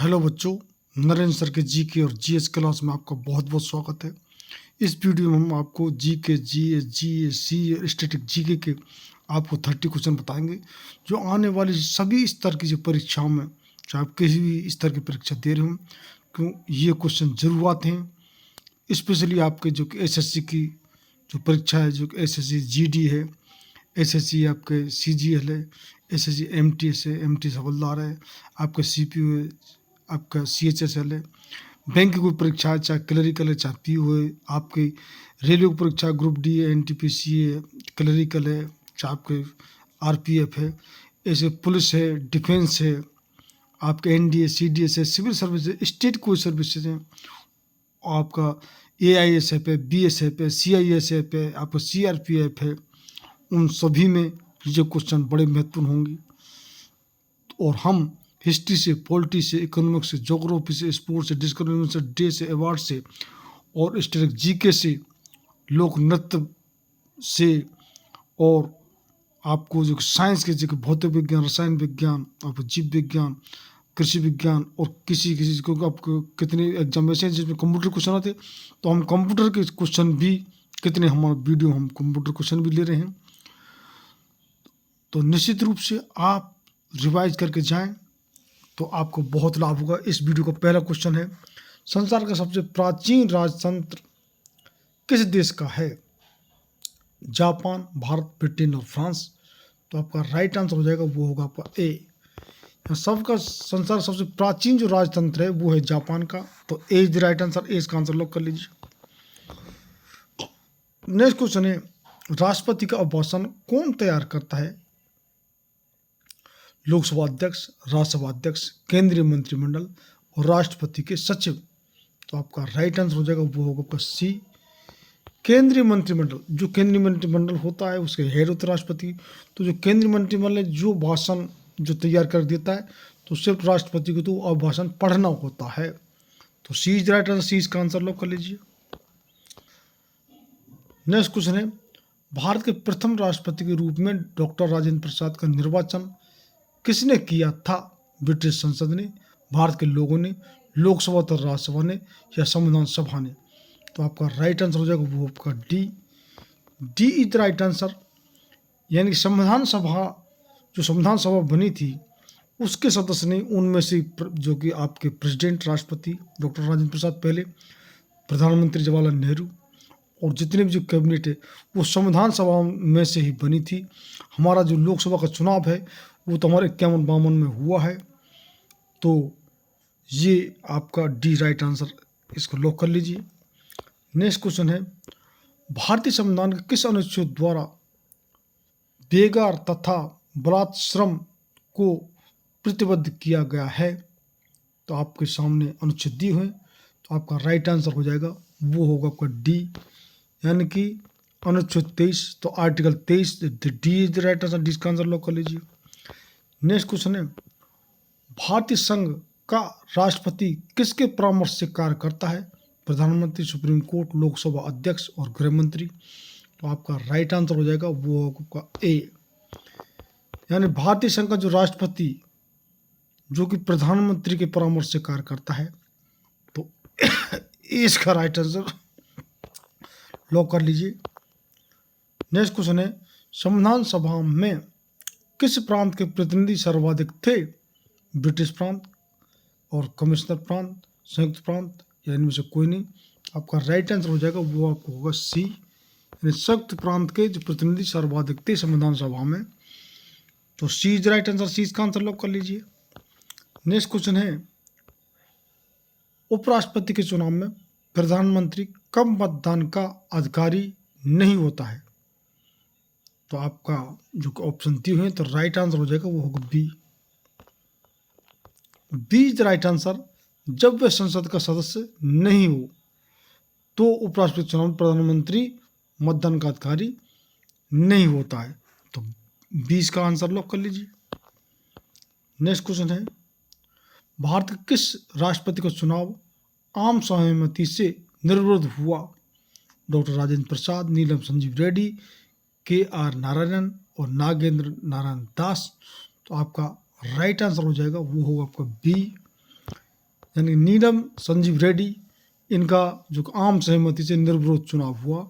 Hello बच्चों, Narendra sir के GK और जीएस क्लास में आपका बहुत बहुत स्वागत है। इस वीडियो में हम आपको जीके, जीएस, जीएस, सी और स्टैटिक जीके के आपको 30 क्वेश्चन बताएंगे जो आने वाली सभी स्तर की जो परीक्षाओं में, चाहे आप किसी भी स्तर की परीक्षा दे रहे हो, क्यों ये क्वेश्चन जरूर आते हैं। स्पेशली आपके जो कि एसएससी की जो परीक्षा है, जो कि एसएससी जीडी है, एसएससी आपके सीजीएल है, एसएससी एमटीएस है, एमटीएस हवलदार है, आपका सीपीयू है, आपका सीएचएसएल है। बैंक की कोई परीक्षा है, चाहे क्लरिकल है, चाहे पीयू है, आपकी रेलवे की परीक्षा ग्रुप डी है, एनटीपीसी है, क्लरिकल है, चाहे आपके आरपीएफ है, ऐसे पुलिस है, डिफेंस है, आपके एनडीए, सीडीएस है, सिविल सर्विस है, स्टेट कोई सर्विसेज हैं, आपका एआईएसएफ है, बीएसएफ है, सीआईएसएफ है, आपका सीआरपीएफ है। उन सभी में ये क्वेश्चन बड़े महत्वपूर्ण होंगे और हम हिस्ट्री से, पॉलिटी से, इकोनॉमिक्स से, ज्योग्राफी से, स्पोर्ट्स से, डिस्कवरी से, डे से, अवार्ड से और स्टैटिक जीके से, लोक नृत्य से और आपको जो साइंस के जो भौतिक विज्ञान, रसायन विज्ञान, आपको जीव विज्ञान, कृषि विज्ञान और किसी को आपको कितने एग्जाम ऐसे हैं जिसमें कंप्यूटर क्वेश्चन आते हैं, तो हम कंप्यूटर के क्वेश्चन भी कितने हमारा वीडियो हम कंप्यूटर क्वेश्चन भी ले रहे हैं। तो निश्चित रूप से आप रिवाइज करके जाएं तो आपको बहुत लाभ होगा। इस वीडियो का पहला क्वेश्चन है, संसार का सबसे प्राचीन राजतंत्र किस देश का है? जापान, भारत, ब्रिटेन और फ्रांस। तो आपका राइट आंसर हो जाएगा, वो होगा आपका ए। सबका संसार सबसे प्राचीन जो राजतंत्र है वो है जापान का, तो ए इज द राइट आंसर। ए इसका आंसर लॉक कर लीजिए। नेक्स्ट क्वेश्चन है, राष्ट्रपति का अभिभाषण कौन तैयार करता है? लोकसभा अध्यक्ष, राज्यसभा अध्यक्ष, केंद्रीय मंत्रिमंडल और राष्ट्रपति के सचिव। तो आपका राइट आंसर हो जाएगा, वो होगा आपका सी, केंद्रीय मंत्रिमंडल। जो केंद्रीय मंत्रिमंडल होता है उसके हेड होता है राष्ट्रपति। तो जो केंद्रीय मंत्रिमंडल जो भाषण जो तैयार कर देता है, तो सिर्फ राष्ट्रपति को तो अभिभाषण पढ़ना होता है। तो सी इज राइट आंसर। सी इसका आंसर लॉक कर लीजिए। नेक्स्ट क्वेश्चन है, भारत के प्रथम राष्ट्रपति के रूप में डॉक्टर राजेंद्र प्रसाद का निर्वाचन किसने किया था? ब्रिटिश संसद ने, भारत के लोगों ने, लोकसभा तो राज्यसभा ने या संविधान सभा ने। तो आपका राइट आंसर हो जाएगा वो आपका D. D is the right answer. यानी कि संविधान सभा बनी थी उसके सदस्य ने, उनमें से जो कि आपके प्रेसिडेंट राष्ट्रपति डॉक्टर राजेंद्र प्रसाद पहले, प्रधानमंत्री जवाहरलाल नेहरू और जितने भी जो कैबिनेट है वो संविधान सभा में से ही बनी थी। हमारा जो लोकसभा का चुनाव है वो तो हमारे 51-52 में हुआ है। तो ये आपका डी राइट आंसर, इसको लॉक कर लीजिए। नेक्स्ट क्वेश्चन है, भारतीय संविधान के किस अनुच्छेद द्वारा बेगार तथा बलात्श्रम को प्रतिबद्ध किया गया है? तो आपके सामने अनुच्छेद दिए हुए, तो आपका राइट आंसर हो जाएगा, वो होगा आपका डी, यानी कि अनुच्छेद 23। तो article 23, D is the right answer. D का आंसर लॉक कर लीजिए। नेक्स्ट क्वेश्चन है, भारतीय संघ का राष्ट्रपति किसके परामर्श से कार्य करता है? प्रधानमंत्री, सुप्रीम कोर्ट, लोकसभा अध्यक्ष और गृह मंत्री। तो आपका राइट आंसर हो जाएगा वो होगा ए, यानी भारतीय संघ का जो राष्ट्रपति जो कि प्रधानमंत्री के परामर्श से कार्य करता है। तो इसका राइट आंसर लॉक कर लीजिए। नेक्स्ट क्वेश्चन है, संविधान सभा में किस प्रांत के प्रतिनिधि सर्वाधिक थे? ब्रिटिश प्रांत और कमिश्नर प्रांत, संयुक्त प्रांत या इनमें से कोई नहीं। आपका राइट आंसर हो जाएगा वो आपको होगा सी, यानी संयुक्त प्रांत के जो प्रतिनिधि सर्वाधिक थे संविधान सभा में। तो सी इज राइट आंसर। सी इसका आंसर लॉक कर लीजिए। नेक्स्ट क्वेश्चन है, उपराष्ट्रपति के चुनाव में प्रधानमंत्री कब मतदान का अधिकारी नहीं होता है? तो आपका जो ऑप्शन दिए हुए हैं, तो राइट आंसर हो जाएगा वो होगा B. B is right answer. जब वह संसद का सदस्य नहीं हो तो उपराष्ट्रपति चुनाव में प्रधानमंत्री मतदान का अधिकारी नहीं होता है। तो 20 का आंसर लॉक कर लीजिए। नेक्स्ट क्वेश्चन है, भारत के किस राष्ट्रपति का चुनाव आम सहमति से निर्विरोध हुआ? डॉक्टर राजेंद्र प्रसाद, नीलम संजीव रेड्डी, के आर नारायणन और नागेंद्र नारायण दास। तो आपका राइट आंसर हो जाएगा वो होगा आपका बी, यानी नीलम संजीव रेड्डी, इनका जो आम सहमति से निर्विरोध चुनाव हुआ।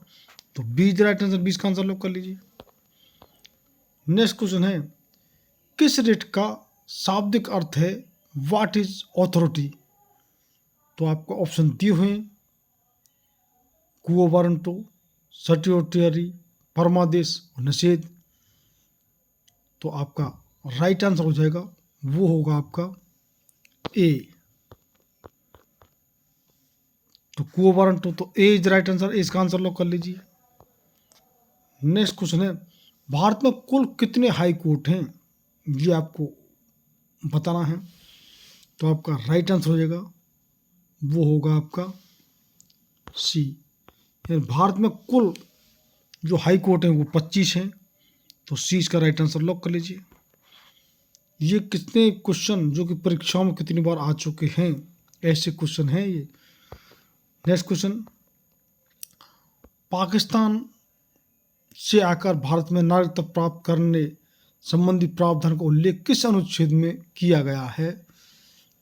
तो बी इज राइट आंसर, 20 का आंसर लॉक कर लीजिए। नेक्स्ट क्वेश्चन है, किस रिट का शाब्दिक अर्थ है व्हाट इज ऑथोरिटी? तो आपको ऑप्शन दिए हुए हैं, क्वो वारंटो, सर्टियोटरी, परमादेश और निषेध। तो आपका राइट आंसर हो जाएगा, वो होगा आपका ए। तो क्वो वारंटो, तो ए इज राइट आंसर, इसका आंसर लॉक कर लीजिए। नेक्स्ट क्वेश्चन है, भारत में कुल कितने हाई कोर्ट हैं? ये आपको बताना है। तो आपका राइट आंसर हो जाएगा, वो होगा आपका सी। भारत में कुल जो हाई कोर्ट हैं वो 25 हैं। तो सी इसका राइट आंसर लॉक कर लीजिए। ये कितने क्वेश्चन जो कि परीक्षाओं में कितनी बार आ चुके हैं, ऐसे क्वेश्चन हैं ये। नेक्स्ट क्वेश्चन, पाकिस्तान से आकर भारत में नागरिकता प्राप्त करने संबंधी प्रावधान का उल्लेख किस अनुच्छेद में किया गया है?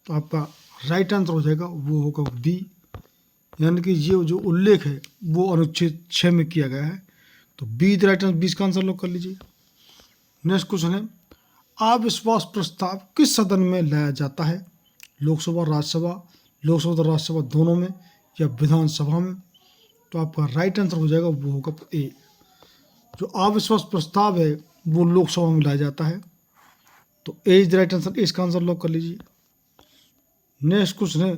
तो आपका राइट आंसर हो जाएगा, वो होगा बी। यानी कि ये जो उल्लेख है वो अनुच्छेद 6 में किया गया है। तो बी इज राइट आंसर, 20 का आंसर लॉक कर लीजिए। नेक्स्ट क्वेश्चन है, अविश्वास प्रस्ताव किस सदन में लाया जाता है? लोकसभा, राज्यसभा, लोकसभा और राज्यसभा दोनों में, या विधानसभा में? तो आपका राइट आंसर हो जाएगा, वो होगा ए। जो अविश्वास प्रस्ताव है वो लोकसभा में लाया जाता है। तो ए इज राइट आंसर, इसका आंसर लॉक कर लीजिए। नेक्स्ट क्वेश्चन है,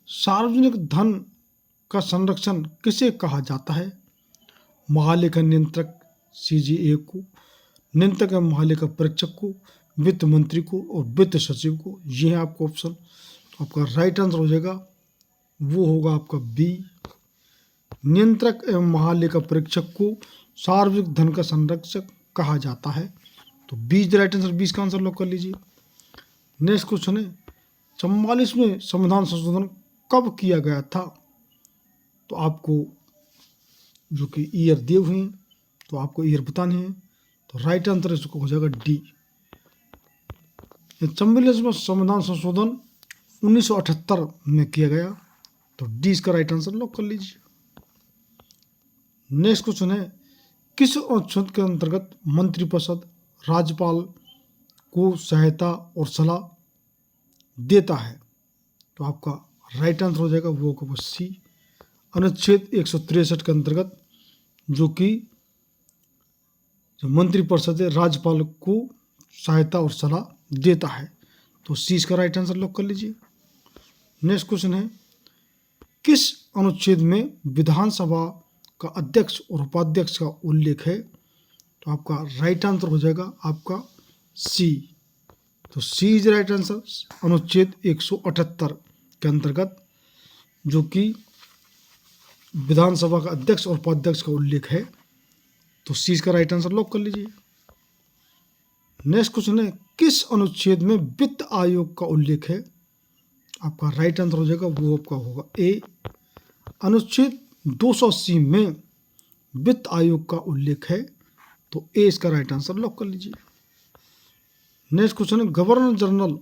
सार्वजनिक धन का संरक्षण किसे कहा जाता है? महालेखा नियंत्रक सीजीए को, नियंत्रक एवं महालेखा परीक्षक को, वित्त मंत्री को और वित्त सचिव को। ये है आपको ऑप्शन। तो आपका राइट आंसर हो जाएगा, वो होगा आपका बी। नियंत्रक एवं महालेखा परीक्षक को सार्वजनिक धन का संरक्षक कहा जाता है। तो बी इज राइट आंसर, 20 का आंसर लॉक कर लीजिए। नेक्स्ट क्वेश्चन है, 44वें संविधान संशोधन कब किया गया था? तो आपको जो कि ईयर दिए हुए हैं, तो आपको ईयर बतानी है। तो राइट आंसर इसको हो जाएगा डी। 44वां संविधान संशोधन 1978 में किया गया। तो डी इसका राइट आंसर लॉक कर लीजिए। नेक्स्ट क्वेश्चन है, किस अनुच्छेद के अंतर्गत मंत्रिपरिषद राज्यपाल को सहायता और सलाह देता है? तो आपका राइट आंसर हो जाएगा, वो होगा सी। अनुच्छेद 163 के अंतर्गत, जो कि जो मंत्रिपरिषद है राज्यपाल को सहायता और सलाह देता है। तो सी इसका राइट आंसर लॉक कर लीजिए। नेक्स्ट क्वेश्चन है, किस अनुच्छेद में विधानसभा का अध्यक्ष और उपाध्यक्ष का उल्लेख है? तो आपका राइट आंसर हो जाएगा आपका सी। तो सी इज राइट आंसर, अनुच्छेद 178 के अंतर्गत, जो कि विधानसभा का अध्यक्ष और उपाध्यक्ष का उल्लेख है। तो सी इसका राइट आंसर लॉक कर लीजिए। नेक्स्ट क्वेश्चन है, किस अनुच्छेद में वित्त आयोग का उल्लेख है? आपका राइट आंसर हो जाएगा, वो आपका होगा ए। अनुच्छेद 280 में वित्त आयोग का उल्लेख है। तो ए इसका राइट आंसर लॉक कर लीजिए। नेक्स्ट क्वेश्चन है, गवर्नर जनरल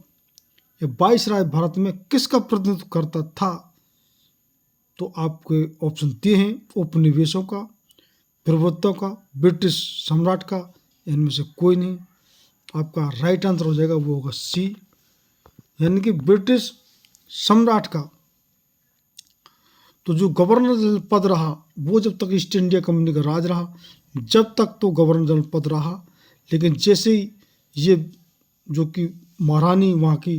या वाइसराय भारत में किसका प्रतिनिधित्व करता था? तो आपके ऑप्शन दिए हैं, उपनिवेशों का, प्रभुत्व का, ब्रिटिश सम्राट का, इनमें से कोई नहीं। आपका राइट आंसर हो जाएगा, वो होगा सी, यानी कि ब्रिटिश सम्राट का। तो जो गवर्नर जनरल पद रहा वो जब तक ईस्ट इंडिया कंपनी का राज रहा, जब तक तो गवर्नर जनरल पद रहा। लेकिन जैसे ही ये जो कि महारानी वहाँ की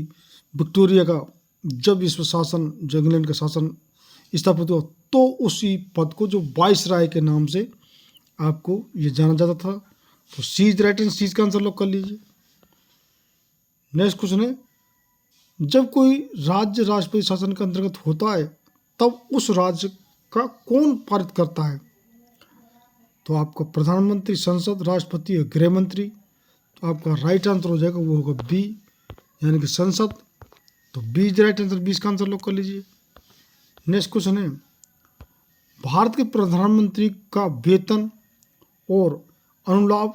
विक्टोरिया का जब इस शासन, जो इंग्लैंड का शासन स्थापित हुआ, तो उसी पद को जो वाइसराय के नाम से आपको ये जाना जाता था। तो सी इज राइट, सी का आंसर लॉक कर लीजिए। नेक्स्ट क्वेश्चन है, जब कोई राज्य राष्ट्रपति शासन के अंतर्गत होता है तब उस राज्य का कौन पारित करता है? तो आपका प्रधानमंत्री, संसद, राष्ट्रपति या गृह मंत्री। तो आपका राइट आंसर हो जाएगा, वो होगा बी, यानी कि संसद। तो बी इज राइट आंसर, 20 का आंसर लॉक कर लीजिए। नेक्स्ट क्वेश्चन है, भारत के प्रधानमंत्री का वेतन और अनुलाभ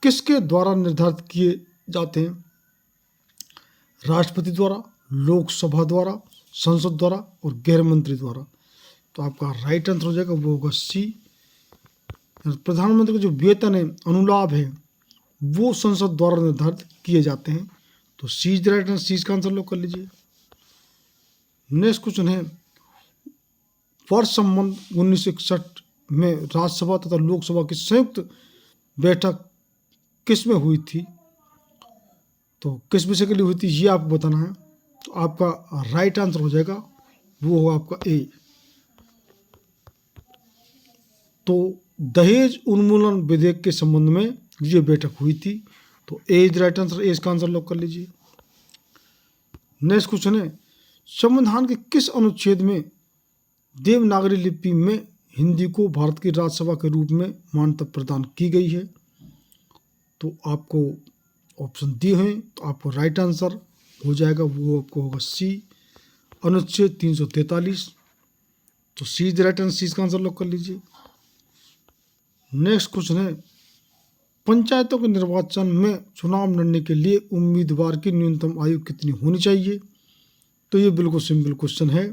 किसके द्वारा निर्धारित किए जाते हैं? राष्ट्रपति द्वारा, लोकसभा द्वारा, संसद द्वारा और गृह मंत्री द्वारा। तो आपका राइट आंसर हो जाएगा वो होगा सी। प्रधानमंत्री का जो वेतन है, अनुलाभ है, वो संसद द्वारा निर्धारित किए जाते हैं। तो सी इज द राइट आंसर, सी इसका आंसर लोग कर लीजिए। नेक्स्ट क्वेश्चन है, वर्ष संबंध 1961 में राज्यसभा तथा लोकसभा की संयुक्त बैठक किस में हुई थी? तो किस विषय के लिए हुई थी ये आपको बताना है। तो आपका राइट आंसर हो जाएगा वो होगा आपका ए। तो दहेज उन्मूलन विधेयक के संबंध में ये बैठक हुई थी। तो ए इज राइट आंसर, ए इसका आंसर लॉक कर लीजिए। नेक्स्ट क्वेश्चन है, संविधान के किस अनुच्छेद में देवनागरी लिपि में हिंदी को भारत की राज्यसभा के रूप में मान्यता प्रदान की गई है? तो आपको ऑप्शन दिए हैं, तो आपको राइट आंसर हो जाएगा वो आपको होगा सी, अनुच्छेद 343। तो सी इज राइट आंसर, सी इसका आंसर लॉक कर लीजिए। नेक्स्ट क्वेश्चन है, पंचायतों के निर्वाचन में चुनाव लड़ने के लिए उम्मीदवार की न्यूनतम आयु कितनी होनी चाहिए? तो ये बिल्कुल सिंपल क्वेश्चन है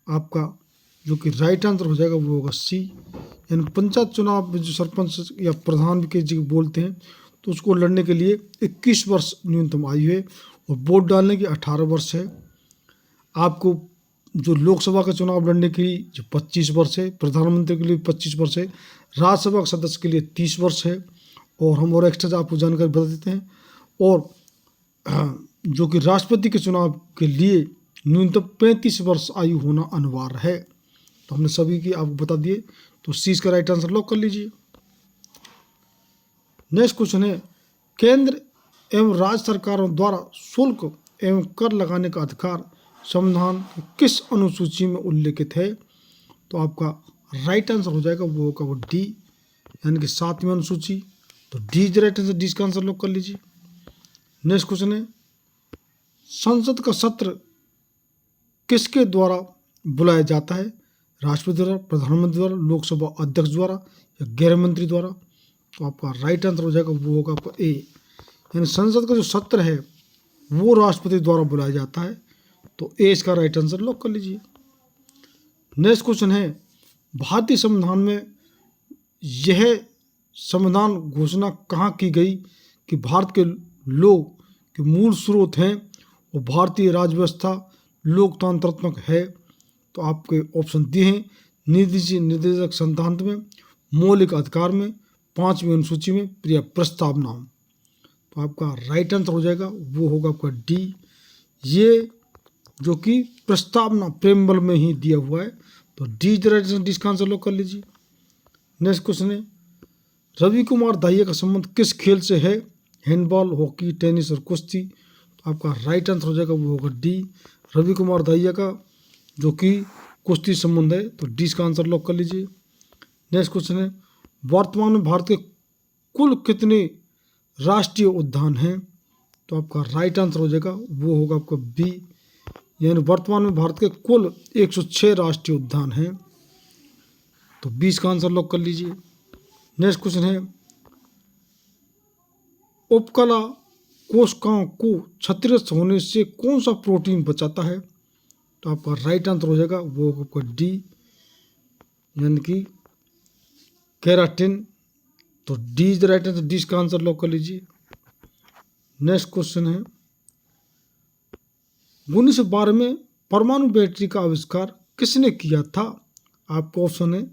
आपका, जो कि राइट आंसर हो जाएगा वो होगा सी। यानी पंचायत चुनाव में जो सरपंच या प्रधान के जी बोलते हैं, तो उसको लड़ने के लिए 21 वर्ष न्यूनतम आयु है और वोट डालने की 18 वर्ष है। आपको जो लोकसभा का चुनाव लड़ने के लिए जो 25 वर्ष है, प्रधानमंत्री के लिए 25 वर्ष है, राज्यसभा के सदस्य के लिए 30 वर्ष है। और हम और एक्स्ट्रा आपको जानकारी बता देते हैं। और जो कि राष्ट्रपति के चुनाव के लिए न्यूनतम 35 वर्ष आयु होना अनिवार्य है। तो हमने सभी की आपको बता दिए। तो सी इसका राइट आंसर लॉक कर लीजिए। नेक्स्ट क्वेश्चन है, केंद्र एवं राज्य सरकारों द्वारा शुल्क एवं कर लगाने का अधिकार संविधान की किस अनुसूची में उल्लेखित है? तो आपका राइट आंसर हो जाएगा वो होगा वो डी, यानी कि 7वीं अनुसूची। तो D is right answer, D इसका आंसर लॉक कर लीजिए। नेक्स्ट क्वेश्चन है, संसद का सत्र किसके द्वारा बुलाया जाता है? राष्ट्रपति द्वारा, प्रधानमंत्री द्वारा, लोकसभा अध्यक्ष द्वारा या गृह मंत्री द्वारा? तो आपका राइट आंसर हो जाएगा वो होगा आपका ए, यानी संसद का जो सत्र है वो राष्ट्रपति द्वारा बुलाया जाता है। तो ए इसका राइट आंसर लॉक कर लीजिए। नेक्स्ट क्वेश्चन है, भारतीय संविधान में यह संविधान घोषणा कहाँ की गई कि भारत के लोग के मूल स्रोत हैं और भारतीय राज्य व्यवस्था लोकतंत्रात्मक है? तो आपके ऑप्शन दिए हैं, नीति निर्देशक सिद्धांत में, मौलिक अधिकार में, 5वीं अनुसूची में या प्रस्तावना। तो आपका राइट आंसर हो जाएगा वो होगा आपका डी, ये जो कि प्रस्तावना प्रेमबल में ही दिया हुआ है। तो D is right answer, D इसका आंसर लॉक कर लीजिए। नेक्स्ट क्वेश्चन है, रवि कुमार दाहिया का संबंध किस खेल से है? हैंडबॉल, हॉकी, टेनिस और कुश्ती? तो आपका राइट आंसर हो जाएगा वो होगा डी, रवि कुमार दाहिया का जो कि कुश्ती संबंध है। तो डी इसका आंसर लॉक कर लीजिए। नेक्स्ट क्वेश्चन है, वर्तमान में भारत के कुल कितने राष्ट्रीय उद्यान हैं? तो आपका राइट आंसर हो जाएगा वो होगा आपका बी, यानी वर्तमान में भारत के कुल 106 राष्ट्रीय उद्यान हैं। तो 20 का आंसर लॉक कर लीजिए। नेक्स्ट क्वेश्चन है, उपकला कोशिकाओं को क्षतिग्रस्त होने से कौन सा प्रोटीन बचाता है? तो आपका राइट आंसर हो जाएगा वो आपका डी, यानी कि केराटिन। तो D is the right answer, D इसका आंसर लॉक कर लीजिए। नेक्स्ट क्वेश्चन है, 1912 में परमाणु बैटरी का आविष्कार किसने किया था? आपका ऑप्शन है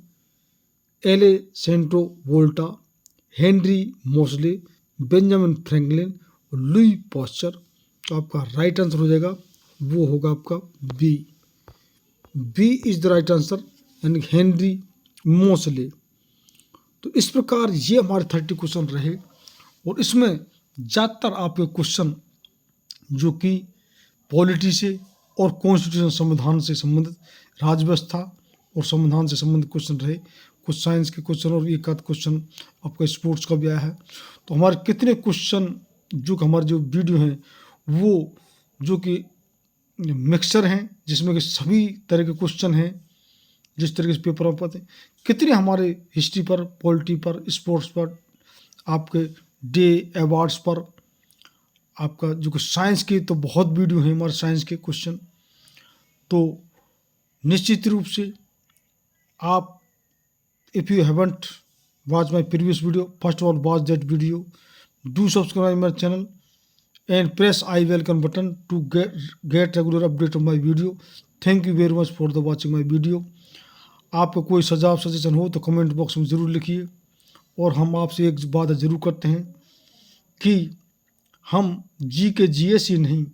Alessandro Volta, Henry Moseley, Benjamin Franklin और लुई पास्चर। तो आपका राइट आंसर हो जाएगा वो होगा आपका B, B is the right answer, यानी हेनरी मोसले। तो इस प्रकार ये हमारे 30 क्वेश्चन रहे और इसमें ज़्यादातर आपके क्वेश्चन जो कि पॉलिटी से और कॉन्स्टिट्यूशन संविधान से संबंधित, राज्य व्यवस्था और संविधान से संबंधित क्वेश्चन रहे। कुछ साइंस के क्वेश्चन और एक आध क्वेश्चन आपका स्पोर्ट्स का भी आया है। तो हमारे कितने क्वेश्चन जो हमारे जो वीडियो हैं वो जो कि मिक्सचर हैं, जिसमें कि सभी तरह के क्वेश्चन हैं जिस तरीके से पेपर आप पाते हैं। कितने हमारे हिस्ट्री पर, पॉलिटी पर, स्पोर्ट्स पर, आपके डे अवार्ड्स पर, आपका जो कि साइंस के तो बहुत वीडियो हैं हमारे साइंस के क्वेश्चन। तो निश्चित रूप से आप, if you haven't watched my previous video, first of all watch that video, do subscribe my channel and press I icon button to get regular update of my video. Thank you very much for the watching my video. आपको कोई सुझाव suggestion हो तो comment box में ज़रूर लिखिए। और हम आपसे एक बात ज़रूर करते हैं कि हम GS ही नहीं,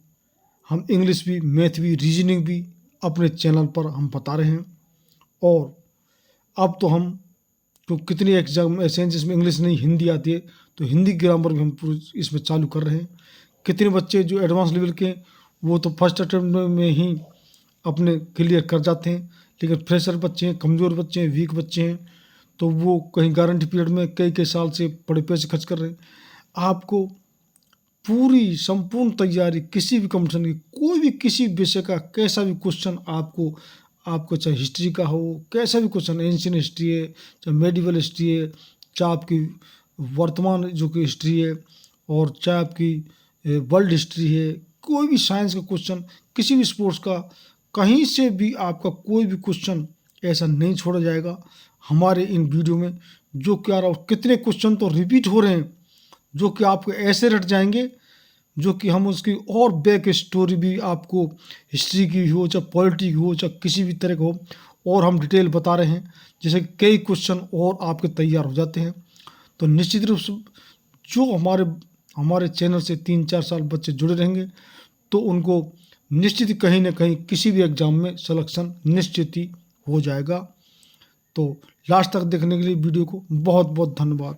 हम इंग्लिश भी, मैथ भी, रीजनिंग भी अपने चैनल पर हम बता रहे हैं। और अब तो हम तो कितने एग्जाम ऐसे हैं जिसमें इंग्लिश नहीं हिंदी आती है, तो हिंदी ग्रामर भी हम पूरी इसमें चालू कर रहे हैं। कितने बच्चे जो एडवांस लेवल के वो तो फर्स्ट अटेम्प्ट में ही अपने क्लियर कर जाते हैं, लेकिन फ्रेशर बच्चे हैं, कमज़ोर बच्चे हैं, वीक बच्चे हैं, तो वो कहीं गारंटी पीरियड में कई कई साल से बड़े पैसे खर्च कर रहे हैं। आपको पूरी संपूर्ण तैयारी किसी भी कंपटीशन की, कोई भी किसी विषय का कैसा भी क्वेश्चन आपको चाहे हिस्ट्री का हो, कैसा भी क्वेश्चन, एंशियंट हिस्ट्री है, चाहे मेडिवल हिस्ट्री है, चाहे आपकी वर्तमान जो कि हिस्ट्री है, और चाहे आपकी वर्ल्ड हिस्ट्री है, कोई भी साइंस का क्वेश्चन, किसी भी स्पोर्ट्स का, कहीं से भी आपका कोई भी क्वेश्चन ऐसा नहीं छोड़ा जाएगा हमारे इन वीडियो में। जो क्या रहा, कितने क्वेश्चन तो रिपीट हो रहे हैं जो कि आपको ऐसे रट जाएंगे, जो कि हम उसकी और बैक स्टोरी भी आपको, हिस्ट्री की हो, चाहे पॉलिटी की हो, चाहे किसी भी तरह का हो, और हम डिटेल बता रहे हैं, जैसे कई क्वेश्चन और आपके तैयार हो जाते हैं। तो निश्चित रूप से जो हमारे चैनल से 3-4 साल बच्चे जुड़े रहेंगे तो उनको निश्चित कहीं ना कहीं किसी भी एग्ज़ाम में सिलेक्शन निश्चित ही हो जाएगा। तो लास्ट तक देखने के लिए वीडियो को बहुत बहुत धन्यवाद।